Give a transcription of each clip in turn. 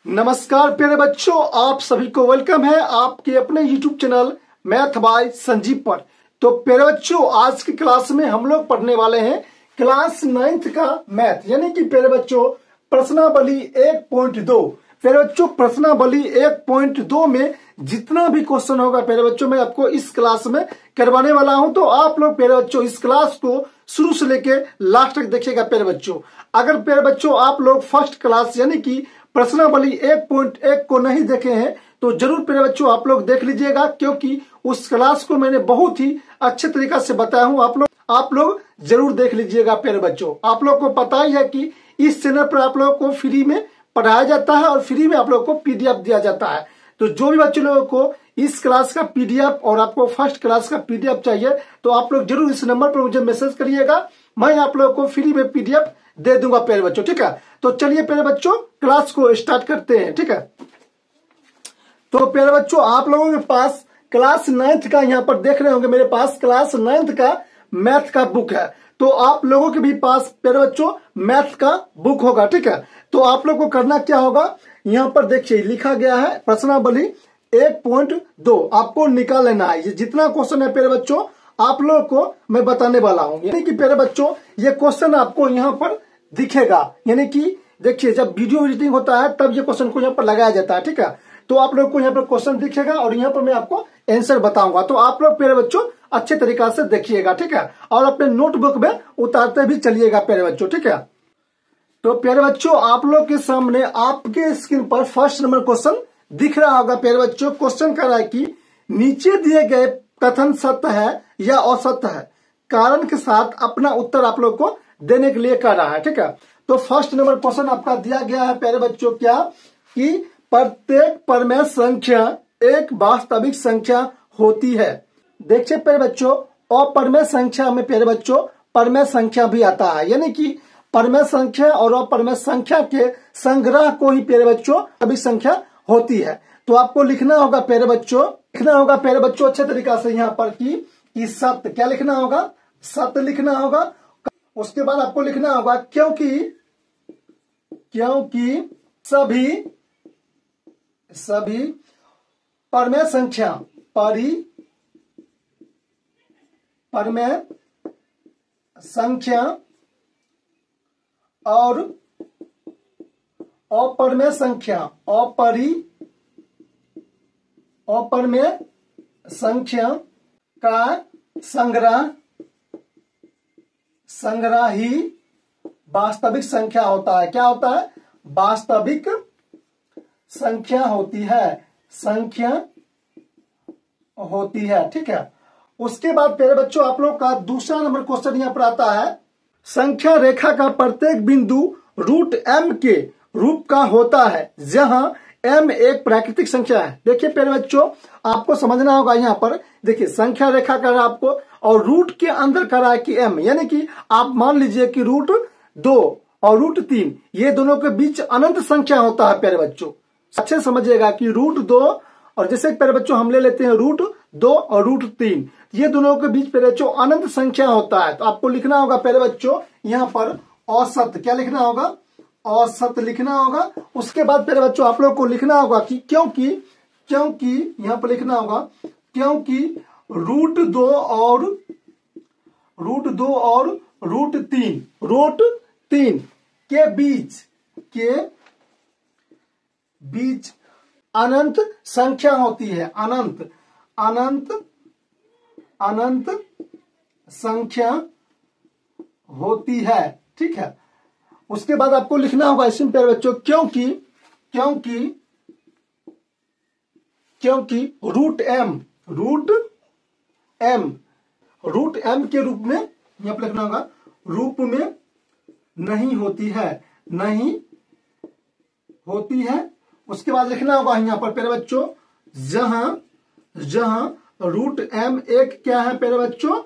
नमस्कार प्यारे बच्चों, आप सभी को वेलकम है आपके अपने YouTube channel math bye Sanjeev पर। तो प्यारे बच्चों, आज की क्लास में हम लोग पढ़ने वाले हैं क्लास 9th का मैथ, यानी कि प्यारे बच्चों प्रश्नावली 1.2। प्यारे बच्चों प्रश्नावली 1.2 में जितना भी क्वेश्चन होगा प्यारे बच्चों मैं आपको इस क्लास में करवाने वाला हूं। तो आप लोग प्यारे बच्चों इस क्लास को शुरू से लेके लास्ट तक देखिएगा प्यारे बच्चों। अगर प्यारे बच्चों आप लोग फर्स्ट क्लास यानी कि प्रश्नावली 1.1 को नहीं देखे हैं तो जरूर प्यारे बच्चों आप लोग देख लीजिएगा, क्योंकि उस क्लास को मैंने बहुत ही अच्छे तरीका से बताया हूं। आप लोग जरूर देख लीजिएगा प्यारे बच्चों। आप लोग को पता ही है कि इस चैनल पर आप लोगों को फ्री में पढ़ाया जाता है और फ्री में आप लोगों को पीडीएफ दिया जाता है। तो जो भी बच्चे लोगों को इस क्लास का पीडीएफ और आपको फर्स्ट क्लास का पीडीएफ चाहिए तो आप लोग जरूर इस नंबर पर मुझे मैसेज करिएगा, मैं आप लोगों को फ्री में पीडीएफ दे दूंगा प्यारे बच्चों। ठीक है, तो चलिए प्यारे बच्चों क्लास को स्टार्ट करते हैं। ठीक है, तो प्यारे बच्चों आप लोगों के पास क्लास 9th का यहाँ पर देख रहे होंगे, मेरे पास क्लास 9th का मैथ का बुक है। तो आप लोगों के भी पास प्यारे बच्चों मैथ का बुक होगा। ठीक है, तो आप लोग को करना क्या होगा, यहाँ पर देखिए लिखा गया है प्रश्नावली 1.2 आपको निकाल लेना है। ये जितना क्वेश्चन है प्यारे बच्चों आप लोगों को मैं बताने वाला हूँ, यानी कि प्यारे बच्चों ये क्वेश्चन आपको यहाँ पर दिखेगा। यानी कि देखिए जब वीडियो एडिटिंग होता है तब ये क्वेश्चन को यहाँ पर लगाया जाता है। ठीक है, तो आप लोग को यहाँ पर क्वेश्चन दिखेगा और यहाँ पर मैं आपको आंसर बताऊंगा। तो आप लोग प्यारे बच्चों अच्छे तरीका से देखिएगा। ठीक है, और अपने नोटबुक में उतारते भी चलिएगा प्यारे बच्चों। ठीक है, तो प्यारे बच्चों आप लोग के सामने आपके स्क्रीन पर फर्स्ट नंबर क्वेश्चन दिख रहा होगा। प्यारे बच्चों क्वेश्चन कह रहा है कि नीचे दिए गए कथन सत्य है या असत्य है, कारण के साथ अपना उत्तर आप लोग को देने के लिए कह रहा है। ठीक है, तो फर्स्ट नंबर क्वेश्चन आपका दिया गया है प्यारे बच्चों क्या कि प्रत्येक परमेय संख्या एक वास्तविक संख्या होती है। देखिए प्यारे बच्चों अपरमेय संख्या में प्यारे बच्चों परमेय संख्या भी आता है, यानी कि परमेय संख्या और अपरमेय संख्या के संग्रह को ही प्यारे बच्चों अभी संख्या होती है। तो आपको लिखना होगा प्यारे बच्चों अच्छे तरीका से यहाँ पर कि सत्य क्या लिखना होगा, सत्य लिखना होगा। उसके बाद आपको लिखना होगा क्योंकि सभी परमेय संख्या और अपरमेय संख्या का संग्रह ही वास्तविक संख्या होता है। क्या होता है, वास्तविक संख्या होती है। ठीक है, उसके बाद प्यारे बच्चों आप लोग का दूसरा नंबर क्वेश्चन यहाँ पर आता है संख्या रेखा का प्रत्येक बिंदु रूट m के रूप का होता है जहां m एक प्राकृतिक संख्या है। देखिए प्यारे बच्चों आपको समझना होगा, यहाँ पर देखिए संख्या रेखा कर रहा है आपको और रूट के अंदर कर रहा है कि m, यानी कि आप मान लीजिए कि रूट 2 और रूट 3 ये दोनों के बीच अनंत संख्या होता है। प्यारे बच्चों अच्छे समझिएगा कि रूट 2 और जैसे प्यारे बच्चों हम ले लेते हैं रूट 2 और रूट 3, ये दोनों के बीच प्यारे बच्चों अनंत संख्या होता है। तो आपको लिखना होगा प्यारे बच्चों यहाँ पर औसत क्या लिखना होगा, औसत लिखना होगा। उसके बाद प्यारे बच्चों आप लोग को लिखना होगा कि क्योंकि यहाँ पर लिखना होगा क्योंकि रूट 2 और रूट 3 के बीच अनंत संख्या होती है। अनंत संख्या होती है। ठीक है, उसके बाद आपको लिखना होगा इसमें प्यारे बच्चों क्योंकि रूट m के रूप में यहाँ पर लिखना होगा रूप में नहीं होती है। उसके बाद लिखना होगा यहाँ पर प्यारे बच्चों जहां रूट m एक क्या है प्यारे बच्चों,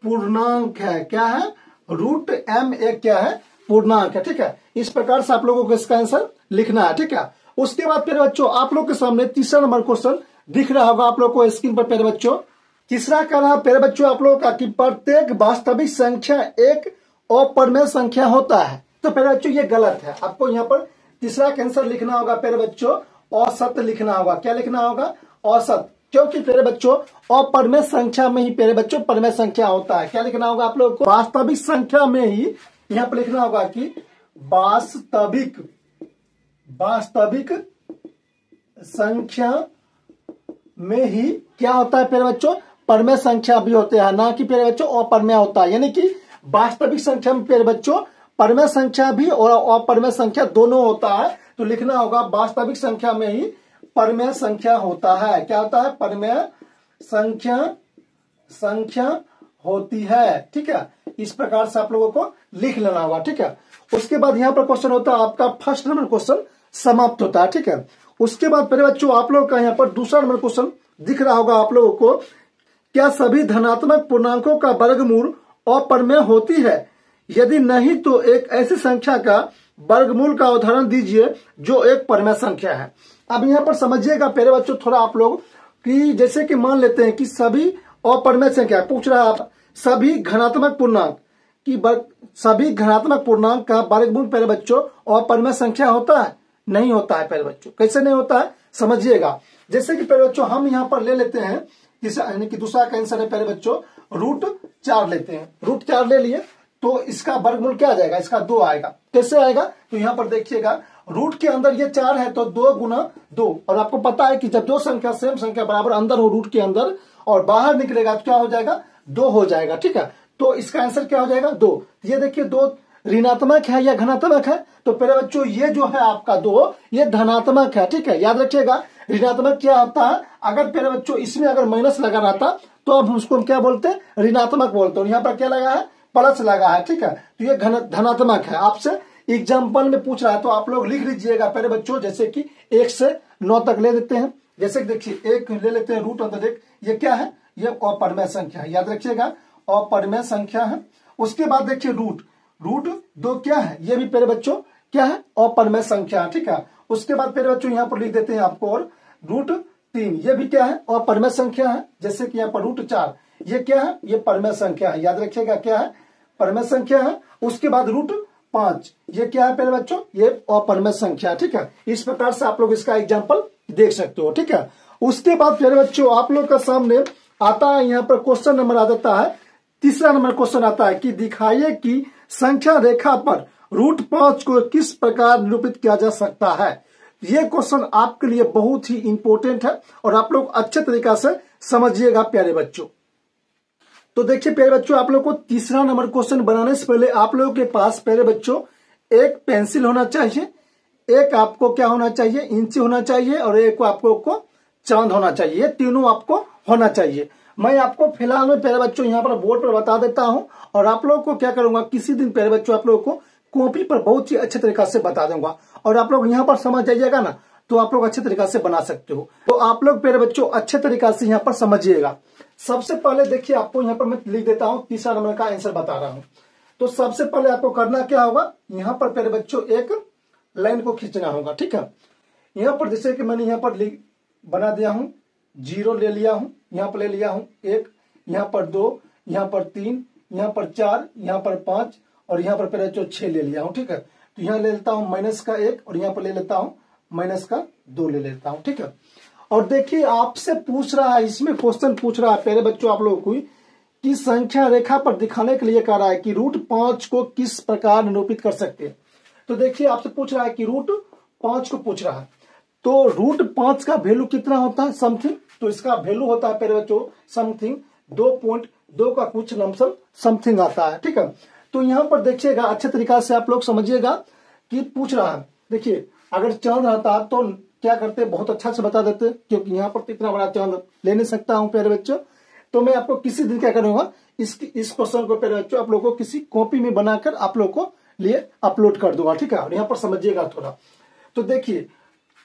पूर्णांक है। क्या है, रूट m एक क्या है, पूर्णांक है। ठीक है, इस प्रकार से आप लोगों को इसका आंसर लिखना है। ठीक है, उसके बाद प्यारे बच्चों आप लोग के सामने तीसरा नंबर क्वेश्चन दिख रहा होगा आप लोग को स्क्रीन पर प्यारे बच्चों। तीसरा कह रहा है प्यारे बच्चों आप लोगों का कि प्रत्येक वास्तविक संख्या एक अपरमेय संख्या होता है। तो प्यारे बच्चों ये गलत है, आपको यहाँ पर तीसरा का आंसर लिखना होगा प्यारे बच्चों औसत लिखना होगा। क्या लिखना होगा? औसत। क्योंकि प्यारे बच्चों अपरिमेय संख्या में ही प्यारे बच्चों परिमेय संख्या होता है। क्या लिखना होगा आप लोगों को? वास्तविक संख्या में ही यहाँ पर लिखना होगा कि वास्तविक संख्या में ही क्या होता है प्यारे बच्चों? परिमेय संख्या भी होते हैं, ना कि प्यारे बच्चों अपरिमेय होता है। यानी कि वास्तविक संख्या में प्यारे बच्चों परिमेय संख्या भी और अपरिमेय संख्या दोनों होता है। तो लिखना होगा वास्तविक संख्या में ही परिमेय संख्या होता है। क्या होता है? परिमेय संख्या होती है। ठीक है, इस प्रकार से आप लोगों को लिख लेना होगा। ठीक है, उसके बाद यहाँ पर क्वेश्चन होता है आपका फर्स्ट नंबर क्वेश्चन समाप्त होता है। ठीक है, उसके बाद प्यारे बच्चों आप लोगों का यहाँ पर दूसरा नंबर क्वेश्चन दिख रहा होगा आप लोगों को। क्या सभी धनात्मक पूर्णांकों का वर्गमूल अपरिमेय होती है? यदि नहीं तो एक ऐसी संख्या का वर्गमूल का उदाहरण दीजिए जो एक परिमेय संख्या है। अब यहाँ पर समझिएगा प्यारे बच्चों थोड़ा आप लोग कि जैसे कि मान लेते हैं कि सभी अपरिमेय संख्या पूछ रहा है आप, सभी धनात्मक पूर्णांक का वर्गमूल प्यारे बच्चों अपरिमेय संख्या होता है? नहीं होता है प्यारे बच्चों। कैसे नहीं होता है समझिएगा। जैसे कि प्यारे बच्चों हम यहाँ पर ले लेते हैं यानी कि दूसरा का आंसर है प्यारे बच्चों √4 लेते हैं। √4 ले लिए तो इसका वर्गमूल क्या आ जाएगा? इसका 2 आएगा। कैसे आएगा? तो यहाँ पर देखिएगा रूट के अंदर ये 4 है तो 2 गुना 2, और आपको पता है कि जब दो संख्या सेम संख्या बराबर अंदर हो रूट के अंदर और बाहर निकलेगा तो क्या हो जाएगा? 2 हो जाएगा। ठीक है, तो इसका आंसर क्या हो जाएगा? 2। ये देखिए 2 ऋणात्मक है या धनात्मक है? तो प्यारे बच्चों ये जो है आपका 2 ये धनात्मक है। ठीक है, याद रखिएगा ऋणात्मक क्या होता है? अगर प्यारे बच्चों इसमें अगर माइनस लगा रहता तो अब उसको क्या बोलते हैं? ऋणात्मक बोलते हैं। यहाँ पर क्या लगा है? प्लस लगा है। ठीक है, तो ये धनात्मक है। आपसे एग्जाम्पल में पूछ रहा है तो आप लोग लिख लीजिएगा प्यारे बच्चों। जैसे कि 1 से 9 तक ले लेते हैं। जैसे देखिए 1 ले लेते हैं √1, ये क्या है? ये अपरिमेय संख्या है। याद रखिएगा अपरिमेय संख्या है। उसके बाद देखिए √2 क्या है? ये भी प्यारे बच्चों क्या है? अपरिमेय संख्या। ठीक है, उसके बाद प्यारे बच्चों यहाँ पर लिख देते हैं आपको और √3, ये भी क्या है? अपरिमेय संख्या है। जैसे कि यहाँ पर √4 ये क्या है? ये परिमेय संख्या है। याद रखिएगा क्या है? परिमेय संख्या है। उसके बाद √5 ये क्या है प्यारे बच्चों? ये अपरिमेय संख्या। ठीक है, इस प्रकार से आप लोग इसका एग्जाम्पल देख सकते हो। ठीक है, उसके बाद प्यारे बच्चों आप लोग का सामने आता है यहाँ पर क्वेश्चन नंबर आ जाता है, तीसरा नंबर क्वेश्चन आता है कि दिखाइए कि संख्या रेखा पर √5 को किस प्रकार निरूपित किया जा सकता है। ये क्वेश्चन आपके लिए बहुत ही इंपॉर्टेंट है और आप लोग अच्छे तरीका से समझिएगा प्यारे बच्चों। तो देखिए प्यारे बच्चों आप लोग को तीसरा नंबर क्वेश्चन बनाने से पहले आप लोगों के पास प्यारे बच्चों एक पेंसिल होना चाहिए, एक आपको क्या होना चाहिए? इंची होना चाहिए, और एक आपको चांद होना चाहिए। ये तीनों आपको होना चाहिए। मैं आपको फिलहाल में प्यारे बच्चों यहाँ पर बोर्ड पर बता देता हूँ और आप लोगों को क्या करूंगा किसी दिन प्यारे बच्चों आप लोगों को कॉपी पर बहुत ही अच्छे तरीका से बता दूंगा और आप लोग यहाँ पर समझ जाइएगा ना तो आप लोग अच्छे तरीका से बना सकते हो। तो आप लोग प्यारे बच्चों अच्छे तरीका से यहाँ पर समझिएगा। सबसे पहले देखिए आपको यहाँ पर मैं लिख देता हूँ, तीसरा नंबर का आंसर बता रहा हूँ। तो सबसे पहले आपको करना क्या होगा? यहाँ पर प्यारे बच्चों एक लाइन को खींचना होगा। ठीक है, यहाँ पर जैसे कि मैंने यहाँ पर बना दिया हूँ, 0 ले लिया हूँ, यहाँ पर ले लिया हूँ 1, यहाँ पर 2, यहाँ पर 3, यहाँ पर 4, यहाँ पर 5 और यहाँ पर प्यारे बच्चों 6 ले लिया हूँ। ठीक है, तो यहाँ ले लेता हूँ -1 और यहाँ पर ले लेता हूँ -2 ले लेता हूँ। ठीक है, और देखिए आपसे पूछ रहा है, इसमें क्वेश्चन पूछ रहा है प्यारे बच्चों आप लोगों को कि संख्या रेखा पर दिखाने के लिए कह रहा है कि √5 को किस प्रकार निरूपित कर सकते हैं। तो देखिए आपसे पूछ रहा है कि √5 को पूछ रहा है, तो √5 का वैल्यू कितना होता है? समथिंग। तो इसका वैल्यू होता है प्यारे बच्चों समथिंग 2.2 का कुछ लमसम समथिंग आता है। ठीक है, तो यहाँ पर देखिएगा अच्छे तरीका से आप लोग समझिएगा कि पूछ रहा है। देखिए अगर चांद रहता तो क्या करते? बहुत अच्छा से बता देते, क्योंकि यहाँ पर इतना बड़ा चांद ले नहीं सकता हूँ प्यारे बच्चों। तो मैं आपको किसी दिन क्या करूंगा इस क्वेश्चन को प्यारे बच्चों आप लोगों को किसी कॉपी में बनाकर आप लोगों को लिए अपलोड कर दूंगा। ठीक है, और यहाँ पर समझिएगा थोड़ा। तो देखिए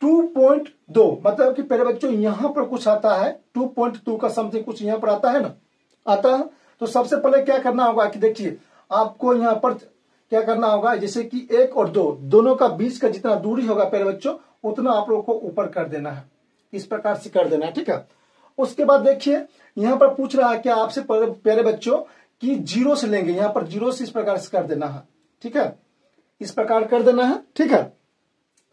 2.2 मतलब कि प्यारे बच्चों यहाँ पर कुछ आता है 2.2 का समथिंग कुछ यहाँ पर आता है ना, आता है। तो सबसे पहले क्या करना होगा कि देखिए आपको यहाँ पर क्या करना होगा, जैसे कि 1 और 2 दोनों का बीच का जितना दूरी होगा प्यारे बच्चों उतना आप लोगों को ऊपर कर देना है, इस प्रकार से कर देना है। ठीक है, उसके बाद देखिए यहाँ पर पूछ रहा है क्या आपसे प्यारे बच्चों कि 0 से लेंगे, यहाँ पर 0 से इस प्रकार से कर देना है। ठीक है, इस प्रकार कर देना है। ठीक है,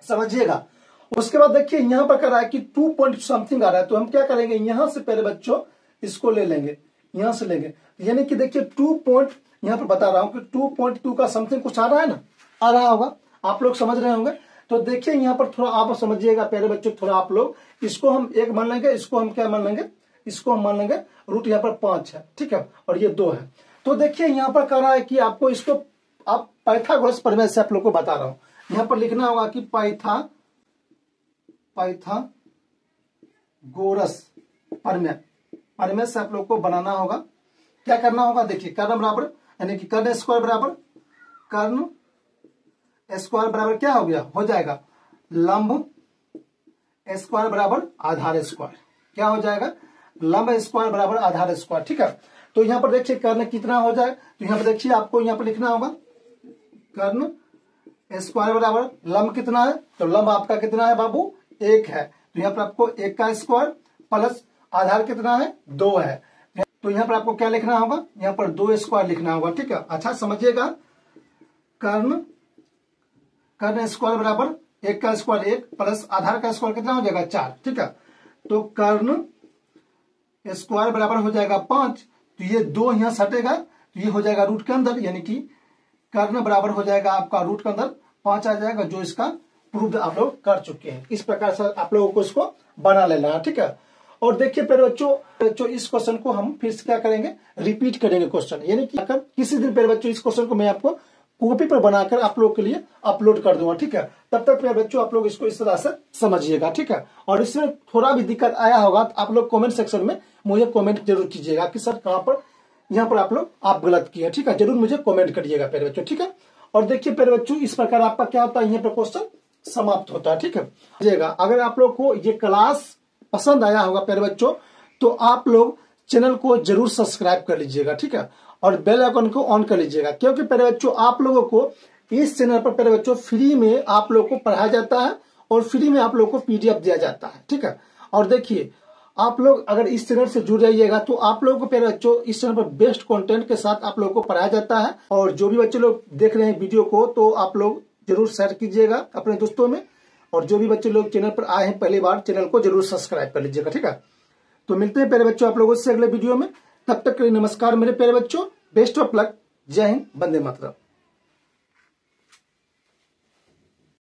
समझिएगा। उसके बाद देखिए यहाँ पर कर रहा है कि 2 पॉइंट समथिंग आ रहा है, तो हम क्या करेंगे, यहां से पहले बच्चों इसको ले लेंगे, यहां से लेंगे, यानी कि देखिए 2 पॉइंट, यहाँ पर बता रहा हूं कि 2.2 का समथिंग कुछ आ रहा है ना, आ रहा होगा, आप लोग समझ रहे होंगे। तो देखिए यहाँ पर थोड़ा आप समझिएगा पहले बच्चों, थोड़ा आप लोग इसको हम 1 मान लेंगे, इसको हम क्या मान लेंगे, इसको हम मान लेंगे रूट यहाँ पर 5 है, ठीक है, और ये 2 है। तो देखिए यहाँ पर कह रहा है कि आपको इसको आप पाइथागोरस प्रमेय से आप लोग को बता रहा हूं, यहाँ पर लिखना होगा कि पाइथागोरस प्रमेय से आप लोग को बनाना होगा। क्या करना होगा, देखिए कर्ण बराबर, यानी कि कर्ण स्क्वायर बराबर क्या हो गया, हो जाएगा लंब स्क्वायर बराबर आधार स्क्वायर, क्या हो जाएगा, लंब स्क्वायर बराबर आधार स्क्वायर, ठीक है। तो यहाँ पर देखिए कर्ण कितना हो जाए, तो यहाँ पर देखिए आपको यहाँ पर लिखना होगा कर्ण स्क्वायर बराबर लंब कितना है, तो लंब आपका कितना है बाबू, 1 है, तो यहाँ पर आपको 1 का स्क्वायर प्लस आधार कितना है, 2 है, तो यहाँ पर आपको क्या लिखना होगा, यहाँ पर 2 स्क्वायर लिखना होगा, ठीक है। अच्छा समझिएगा, कर्ण स्क्वायर बराबर 1 का स्क्वायर 1 प्लस आधार का स्क्वायर कितना हो जाएगा, 4, ठीक है। तो कर्ण स्क्वायर बराबर हो जाएगा 5, तो ये 2 यहाँ सटेगा, तो ये हो जाएगा रूट के अंदर, यानी कि कर्ण बराबर हो जाएगा आपका रूट के अंदर 5 आ जाएगा, जो इसका प्रूफ आप लोग कर चुके हैं। इस प्रकार से आप लोगों को इसको बना लेना है, ठीक है। और देखिए फिर बच्चों इस क्वेश्चन को हम फिर से क्या करेंगे, रिपीट करेंगे क्वेश्चन, यानी कि अगर किसी दिन पहले बच्चों इस क्वेश्चन को मैं आपको कॉपी पर बनाकर आप लोग के लिए अपलोड कर दूंगा, ठीक है। तब तक मेरे बच्चों आप लोग इसको इस तरह से समझिएगा, ठीक है। और इसमें थोड़ा भी दिक्कत आया होगा तो आप लोग कमेंट सेक्शन में मुझे कमेंट जरूर कीजिएगा कि सर कहां पर यहाँ पर आप गलत किए, ठीक है, जरूर मुझे कमेंट करिएगा प्यारे बच्चों, ठीक है। और देखिए प्यारे बच्चों इस प्रकार आपका क्या होता है, यहाँ पर क्वेश्चन समाप्त होता है, ठीक है। अगर आप लोग को ये क्लास पसंद आया होगा प्यारे बच्चों, तो आप लोग चैनल को जरूर सब्सक्राइब कर लीजिएगा, ठीक है, और बेल आइकन को ऑन कर लीजिएगा, क्योंकि प्यारे बच्चों आप लोगों को इस चैनल पर प्यारे बच्चों फ्री में आप लोग को पढ़ाया जाता है और फ्री में आप लोग को PDF दिया जाता है, ठीक है। और देखिए आप लोग अगर इस चैनल से जुड़ जाइएगा तो आप लोगों को प्यारे बच्चों इस चैनल पर बेस्ट कंटेंट के साथ आप लोगों को पढ़ाया जाता है। और जो भी बच्चे लोग देख रहे हैं वीडियो को, तो आप लोग जरूर शेयर कीजिएगा अपने दोस्तों में, और जो भी बच्चे लोग चैनल पर आए हैं पहली बार, चैनल को जरूर सब्सक्राइब कर लीजिएगा, ठीक है। तो मिलते हैं प्यारे बच्चों आप लोगों से अगले वीडियो में, तब तक के लिए नमस्कार मेरे प्यारे बच्चों, बेस्ट ऑफ लक, जय हिंद, वंदे मातरम।